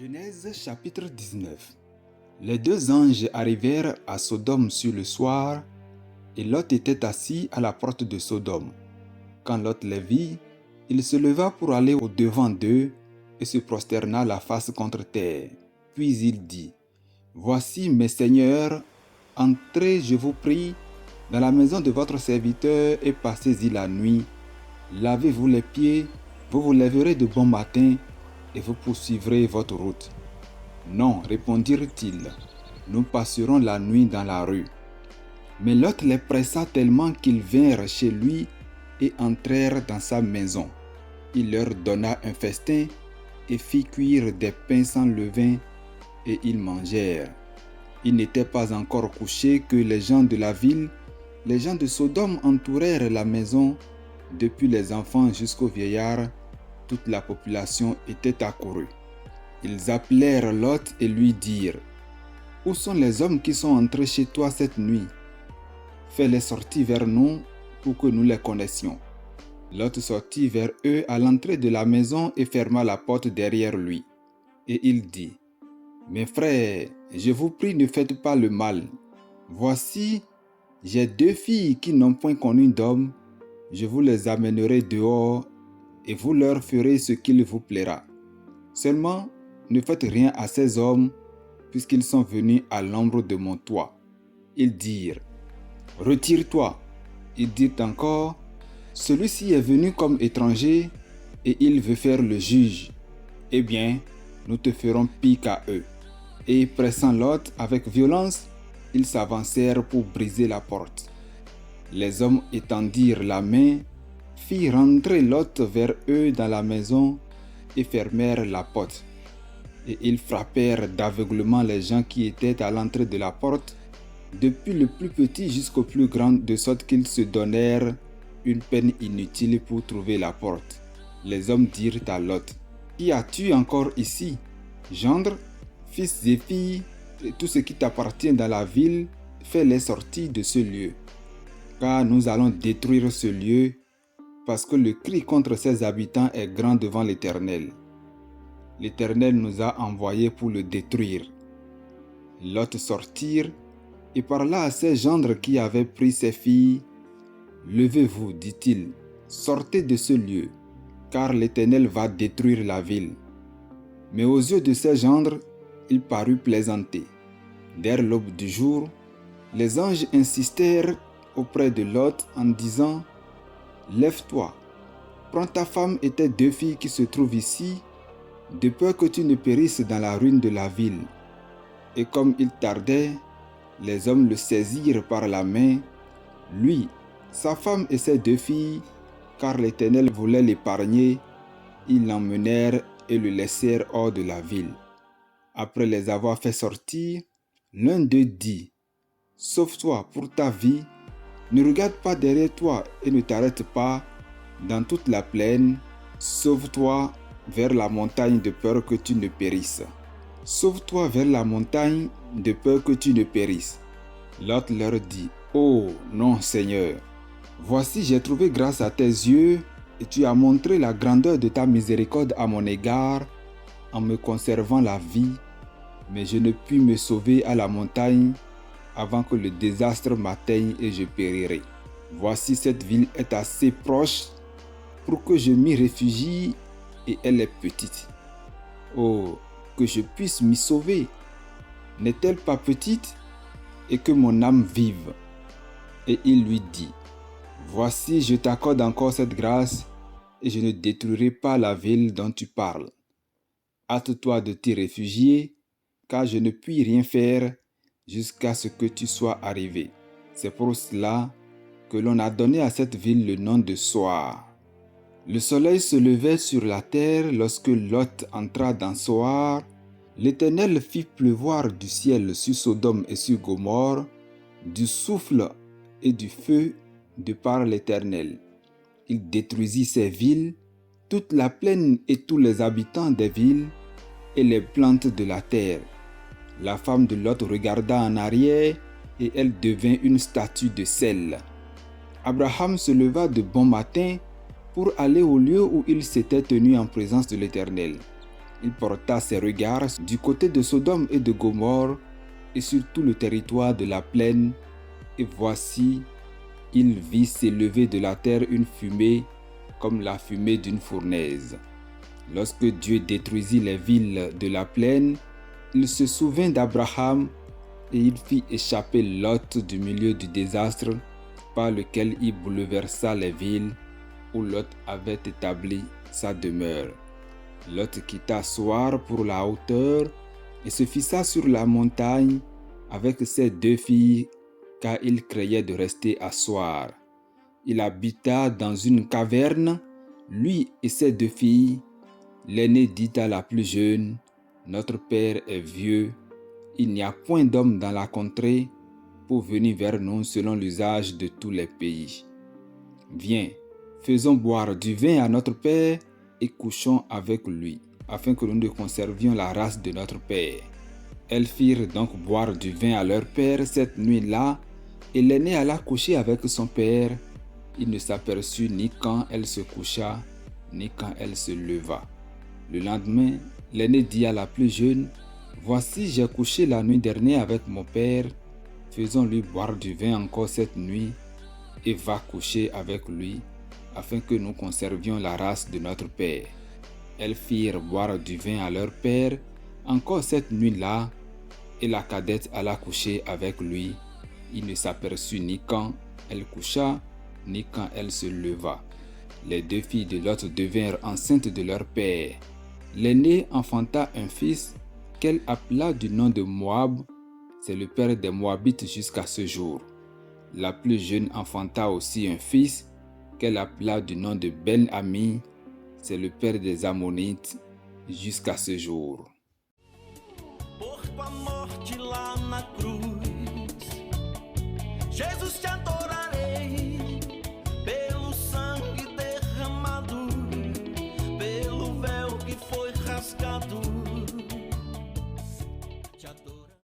Genèse chapitre 19. Les deux anges arrivèrent à Sodome sur le soir, et Lot était assis à la porte de Sodome. Quand Lot les vit, il se leva pour aller au-devant d'eux et se prosterna la face contre terre. Puis il dit, « Voici, mes seigneurs, entrez, je vous prie, dans la maison de votre serviteur et passez-y la nuit. Lavez-vous les pieds, vous vous lèverez de bon matin et vous poursuivrez votre route. » « Non, répondirent-ils, nous passerons la nuit dans la rue. » Mais Lot les pressa tellement qu'ils vinrent chez lui et entrèrent dans sa maison. Il leur donna un festin et fit cuire des pains sans levain, et ils mangèrent. Il n'était pas encore couché que les gens de la ville, les gens de Sodome, entourèrent la maison. Depuis les enfants jusqu'aux vieillards, toute la population était accourue. Ils appelèrent Lot et lui dirent, « Où sont les hommes qui sont entrés chez toi cette nuit? Fais-les sortir vers nous pour que nous les connaissions. » Lot sortit vers eux à l'entrée de la maison et ferma la porte derrière lui. Et il dit, « Mes frères, je vous prie, ne faites pas le mal. Voici, j'ai deux filles qui n'ont point connu d'homme. Je vous les amènerai dehors et vous leur ferez ce qu'il vous plaira. Seulement, ne faites rien à ces hommes, puisqu'ils sont venus à l'ombre de mon toit. » Ils dirent, « Retire-toi. » Ils dirent encore, « Celui-ci est venu comme étranger, et il veut faire le juge. Eh bien, nous te ferons pire qu'à eux. » Et pressant Lot avec violence, ils s'avancèrent pour briser la porte. Les hommes étendirent la main, firent rentrer Lot vers eux dans la maison et fermèrent la porte. Et ils frappèrent d'aveuglement les gens qui étaient à l'entrée de la porte, depuis le plus petit jusqu'au plus grand, de sorte qu'ils se donnèrent une peine inutile pour trouver la porte. Les hommes dirent à Lot, « Qui as-tu encore ici? Gendre, fils et filles, et tout ce qui t'appartient dans la ville, fais-les sortir de ce lieu. Car nous allons détruire ce lieu, parce que le cri contre ses habitants est grand devant l'Éternel. L'Éternel nous a envoyés pour le détruire. » Lot sortirent et parla à ses gendres qui avaient pris ses filles. « Levez-vous, dit-il, sortez de ce lieu, car l'Éternel va détruire la ville. » Mais aux yeux de ses gendres, il parut plaisanter. Dès l'aube du jour, les anges insistèrent auprès de Lot en disant, « Lève-toi, prends ta femme et tes deux filles qui se trouvent ici, de peur que tu ne périsses dans la ruine de la ville. » Et comme il tardait, les hommes le saisirent par la main, lui, sa femme et ses deux filles, car l'Éternel voulait l'épargner. Ils l'emmenèrent et le laissèrent hors de la ville. Après les avoir fait sortir, l'un d'eux dit, « Sauve-toi pour ta vie, ne regarde pas derrière toi et ne t'arrête pas dans toute la plaine. Sauve-toi vers la montagne de peur que tu ne périsses. Sauve-toi vers la montagne de peur que tu ne périsses. » Lot leur dit, « Oh non, Seigneur, voici j'ai trouvé grâce à tes yeux et tu as montré la grandeur de ta miséricorde à mon égard en me conservant la vie, mais je ne puis me sauver à la montagne avant que le désastre m'atteigne et je périrai. Voici cette ville est assez proche pour que je m'y réfugie et elle est petite. Oh, que je puisse m'y sauver. N'est-elle pas petite et que mon âme vive? » Et il lui dit, « Voici, je t'accorde encore cette grâce et je ne détruirai pas la ville dont tu parles. Hâte-toi de t'y réfugier, car je ne puis rien faire jusqu'à ce que tu sois arrivé. » C'est pour cela que l'on a donné à cette ville le nom de Soar. Le soleil se levait sur la terre lorsque Lot entra dans Soar. L'Éternel fit pleuvoir du ciel sur Sodome et sur Gomorrhe, du souffle et du feu de par l'Éternel. Il détruisit ces villes, toute la plaine et tous les habitants des villes et les plantes de la terre. La femme de Lot regarda en arrière et elle devint une statue de sel. Abraham se leva de bon matin pour aller au lieu où il s'était tenu en présence de l'Éternel. il porta ses regards du côté de Sodome et de Gomorrhe et sur tout le territoire de la plaine, et voici, il vit s'élever de la terre une fumée comme la fumée d'une fournaise. Lorsque Dieu détruisit les villes de la plaine, il se souvint d'Abraham et il fit échapper Lot du milieu du désastre par lequel il bouleversa les villes où Lot avait établi sa demeure. Lot quitta Soar pour la hauteur et se fixa sur la montagne avec ses 2 filles car il craignait de rester à Soar. Il habita dans une caverne, lui et ses 2 filles. L'aînée dit à la plus jeune, « Notre père est vieux, il n'y a point d'homme dans la contrée pour venir vers nous selon l'usage de tous les pays. Viens, faisons boire du vin à notre père et couchons avec lui, afin que nous ne conservions la race de notre père. » Elles firent donc boire du vin à leur père cette nuit-là, et l'aînée alla coucher avec son père. Il ne s'aperçut ni quand elle se coucha, ni quand elle se leva. Le lendemain, l'aînée dit à la plus jeune, « Voici, j'ai couché la nuit dernière avec mon père, faisons-lui boire du vin encore cette nuit, et va coucher avec lui, afin que nous conservions la race de notre père. » Elles firent boire du vin à leur père encore cette nuit-là, et la cadette alla coucher avec lui. Il ne s'aperçut ni quand elle coucha, ni quand elle se leva. Les 2 filles de Lot devinrent enceintes de leur père. L'aînée enfanta un fils qu'elle appela du nom de Moab. C'est le père des Moabites jusqu'à ce jour. La plus jeune enfanta aussi un fils qu'elle appela du nom de Ben-Ami. C'est le père des Ammonites jusqu'à ce jour. Por tua morte lá na cruz, Jesus te